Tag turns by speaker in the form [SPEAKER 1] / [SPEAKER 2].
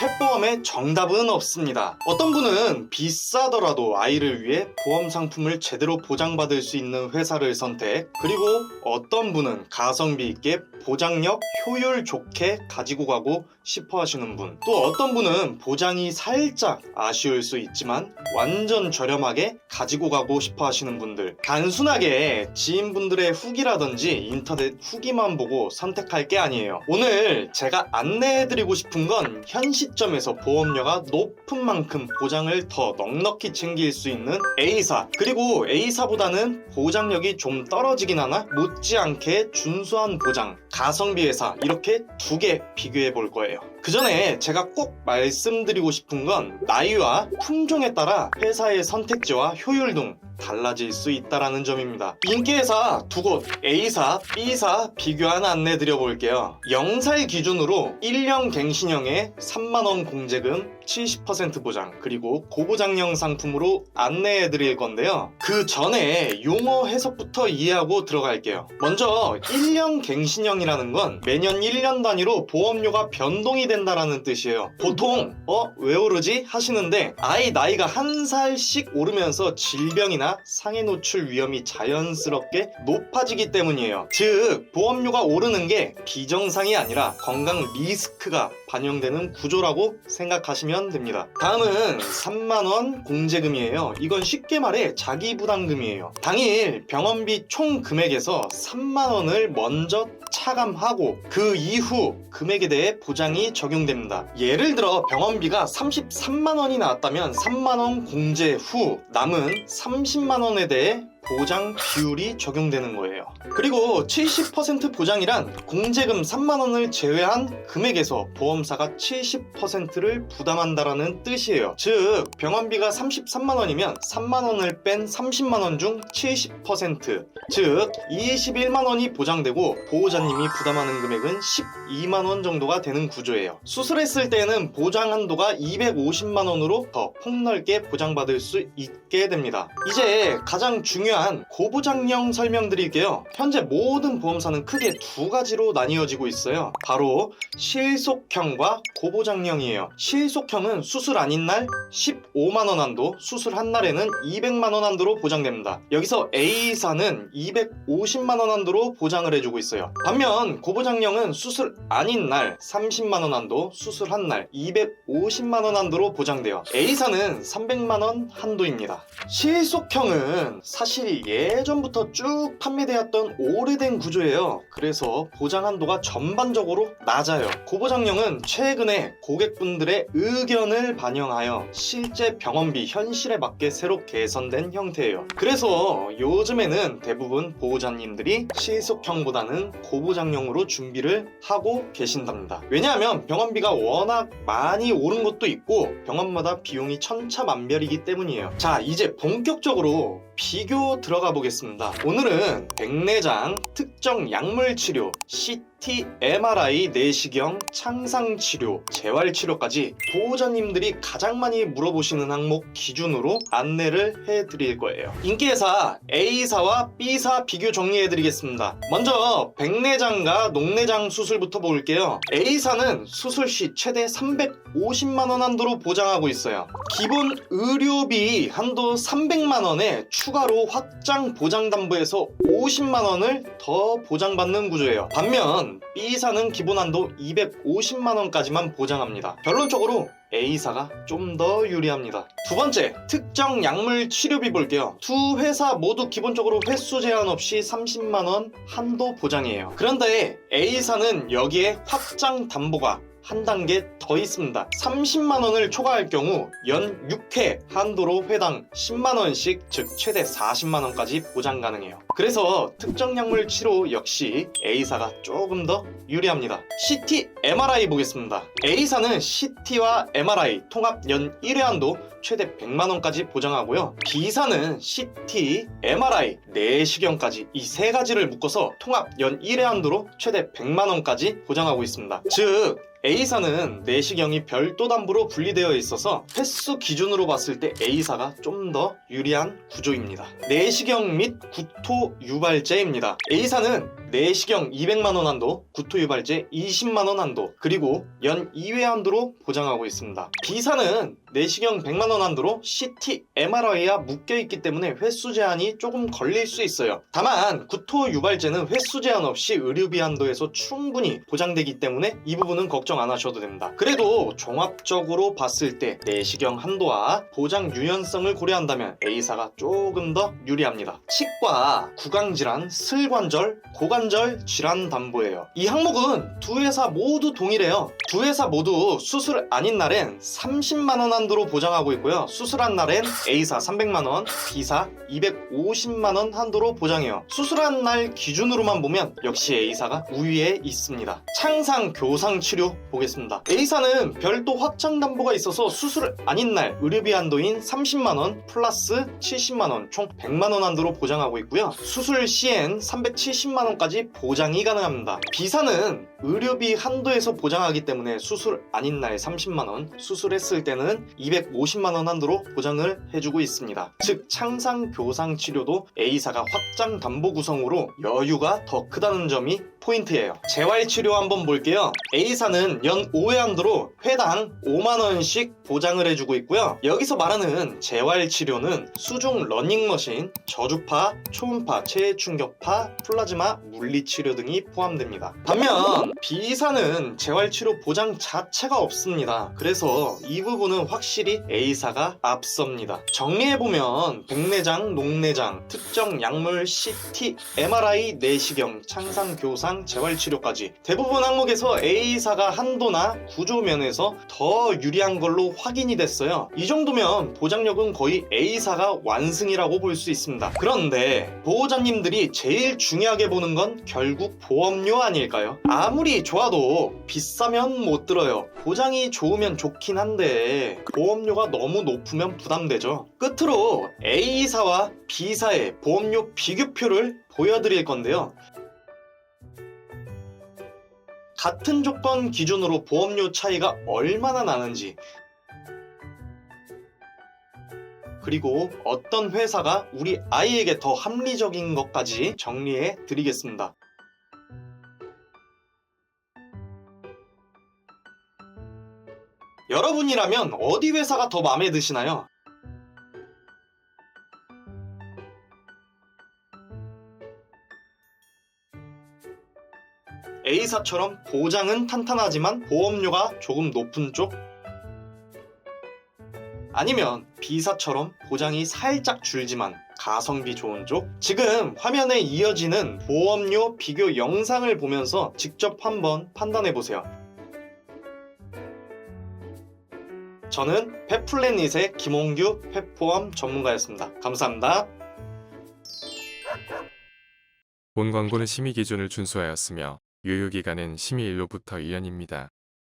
[SPEAKER 1] 펫보험의 정답은 없습니다. 어떤 분은 비싸더라도 아이를 위해 보험 상품을 제대로 보장받을 수 있는 회사를 선택, 그리고 어떤 분은 가성비 있게 보장력, 효율 좋게 가지고 가고 싶어 하시는 분, 또 어떤 분은 보장이 살짝 아쉬울 수 있지만 완전 저렴하게 가지고 가고 싶어 하시는 분들, 단순하게 지인분들의 후기라든지 인터넷 후기만 보고 선택할 게 아니에요. 오늘 제가 안내해드리고 싶은 건 현 시점에서 보험료가 높은 만큼 보장을 더 넉넉히 챙길 수 있는 A사, 그리고 A사보다는 보장력이 좀 떨어지긴 하나 못지않게 준수한 보장, 가성비 회사, 이렇게 두 개 비교해 볼 거예요. 그 전에 제가 꼭 말씀드리고 싶은 건 나이와 품종에 따라 회사의 선택지와 효율 등 달라질 수 있다는 점입니다. 인기회사 두 곳 A사, B사 비교한 안내 드려볼게요. 0살 기준으로 1년 갱신형에 3만원 공제금 70% 보장, 그리고 고보장형 상품으로 안내해 드릴 건데요. 그 전에 용어 해석부터 이해하고 들어갈게요. 먼저 1년 갱신형이라는 건 매년 1년 단위로 보험료가 변동이 된다라는 뜻이에요. 보통 왜 오르지? 하시는데 아이 나이가 한 살씩 오르면서 질병이나 상해 노출 위험이 자연스럽게 높아지기 때문이에요. 즉 보험료가 오르는 게 비정상이 아니라 건강 리스크가 반영되는 구조라고 생각하시면 됩니다. 다음은 3만원 공제금이에요. 이건 쉽게 말해 자기부담금이에요. 당일 병원비 총 금액에서 3만원을 먼저 차감하고 그 이후 금액에 대해 보장이 적용됩니다. 예를 들어 병원비가 33만원이 나왔다면 3만원 공제 후 남은 30만원에 대해 보장 비율이 적용되는 거예요. 그리고 70% 보장이란 공제금 3만원을 제외한 금액에서 보험사가 70%를 부담한다라는 뜻이에요. 즉 병원비가 33만원이면 3만원을 뺀 30만원 중 70%, 즉 21만원이 보장되고 보호자님이 부담하는 금액은 12만원 정도가 되는 구조예요. 수술했을 때는 보장 한도가 250만원으로 더 폭넓게 보장받을 수 있게 됩니다. 이제 가장 중요한 고보장형 설명드릴게요. 현재 모든 보험사는 크게 두 가지로 나뉘어지고 있어요. 바로 실속형과 고보장형이에요. 실속형은 수술 아닌 날 15만원 한도, 수술 한 날에는 200만원 한도로 보장됩니다. 여기서 A사는 250만원 한도로 보장을 해주고 있어요. 반면 고보장형은 수술 아닌 날 30만원 한도, 수술 한 날 250만원 한도로 보장돼요. A사는 300만원 한도입니다. 실속형은 사실 예전부터 쭉 판매되었던 오래된 구조예요. 그래서 보장 한도가 전반적으로 낮아요. 고보장형은 최근에 고객분들의 의견을 반영하여 실제 병원비 현실에 맞게 새로 개선된 형태예요. 그래서 요즘에는 대부분 보호자님들이 실속형보다는 고보장형으로 준비를 하고 계신답니다. 왜냐하면 병원비가 워낙 많이 오른 것도 있고 병원마다 비용이 천차만별이기 때문이에요. 자, 이제 본격적으로 비교 들어가 보겠습니다. 오늘은 백내장, 특정 약물 치료, CT, MRI, 내시경, 창상치료, 재활치료까지 보호자님들이 가장 많이 물어보시는 항목 기준으로 안내를 해드릴 거예요. 인기회사 A사와 B사 비교 정리해드리겠습니다. 먼저 백내장과 녹내장 수술부터 볼게요. A사는 수술 시 최대 350만원 한도로 보장하고 있어요. 기본 의료비 한도 300만원에 추가로 확장 보장담보에서 50만원을 더 보장받는 구조예요. 반면 B사는 기본 한도 250만원까지만 보장합니다. 결론적으로 A사가 좀 더 유리합니다. 두 번째, 특정 약물 치료비 볼게요. 두 회사 모두 기본적으로 횟수 제한 없이 30만원 한도 보장이에요. 그런데 A사는 여기에 확장 담보가 한 단계 더 있습니다. 30만원을 초과할 경우 연 6회 한도로 회당 10만원씩, 즉 최대 40만원까지 보장 가능해요. 그래서 특정 약물 치료 역시 A사가 조금 더 유리합니다. CT, MRI 보겠습니다. A사는 CT와 MRI 통합 연 1회 한도 최대 100만원까지 보장하고요. B사는 CT, MRI, 내시경까지 이 세 가지를 묶어서 통합 연 1회 한도로 최대 100만원까지 보장하고 있습니다. 즉 A사는 내시경이 별도 담보로 분리되어 있어서 횟수 기준으로 봤을 때 A사가 좀 더 유리한 구조입니다. 내시경 및 구토 유발제입니다. A사는 내시경 200만원 한도, 구토유발제 20만원 한도, 그리고 연 2회 한도로 보장하고 있습니다. B사는 내시경 100만원 한도로 CT, MRI와 묶여있기 때문에 횟수 제한이 조금 걸릴 수 있어요. 다만 구토유발제는 횟수 제한 없이 의료비 한도에서 충분히 보장되기 때문에 이 부분은 걱정 안 하셔도 됩니다. 그래도 종합적으로 봤을 때 내시경 한도와 보장 유연성을 고려한다면 A사가 조금 더 유리합니다. 치과, 구강질환, 슬관절, 고관절 질환 담보예요. 이 항목은 두 회사 모두 동일해요. 두 회사 모두 수술 아닌 날엔 30만원 한도로 보장하고 있고요. 수술한 날엔 A사 300만원, B사 250만원 한도로 보장해요. 수술한 날 기준으로만 보면 역시 A사가 우위에 있습니다. 창상 교상 치료 보겠습니다. A사는 별도 확장 담보가 있어서 수술 아닌 날 의료비 한도인 30만원 플러스 70만원 총 100만원 한도로 보장하고 있고요. 수술 시엔 370만원까지 보장이 가능합니다. B사는 의료비 한도에서 보장하기 때문에 수술 아닌 날 30만원, 수술했을 때는 250만원 한도로 보장을 해주고 있습니다. 즉 창상 교상 치료도 A사가 확장 담보 구성으로 여유가 더 크다는 점이 포인트예요. 재활치료 한번 볼게요. A사는 연 5회 한도로 회당 5만원씩 보장을 해주고 있고요. 여기서 말하는 재활치료는 수중 러닝머신, 저주파, 초음파, 체충격파, 플라즈마, 물리치료 등이 포함됩니다. 반면 B사는 재활치료 보장 자체가 없습니다. 그래서 이 부분은 확실히 A사가 앞섭니다. 정리해보면 백내장, 녹내장, 특정 약물, CT, MRI, 내시경, 창상 교상, 재활치료까지 대부분 항목에서 A사가 한도나 구조면에서 더 유리한 걸로 확인이 됐어요. 이 정도면 보장력은 거의 A사가 완승이라고 볼 수 있습니다. 그런데 보호자님들이 제일 중요하게 보는 건 결국 보험료 아닐까요? 아무리 좋아도 비싸면 못 들어요. 보장이 좋으면 좋긴 한데 보험료가 너무 높으면 부담되죠. 끝으로 A사와 B사의 보험료 비교표를 보여드릴 건데요. 같은 조건 기준으로 보험료 차이가 얼마나 나는지, 그리고 어떤 회사가 우리 아이에게 더 합리적인 것까지 정리해 드리겠습니다. 여러분이라면 어디 회사가 더 마음에 드시나요? A사처럼 보장은 탄탄하지만 보험료가 조금 높은 쪽? 아니면 B사처럼 보장이 살짝 줄지만 가성비 좋은 쪽? 지금 화면에 이어지는 보험료 비교 영상을 보면서 직접 한번 판단해보세요. 저는 펫플래닛의 김홍규 펫보험 전문가였습니다. 감사합니다.
[SPEAKER 2] 본 광고는 심의 기준을 준수하였으며 유효기간은 심의일로부터 1년입니다.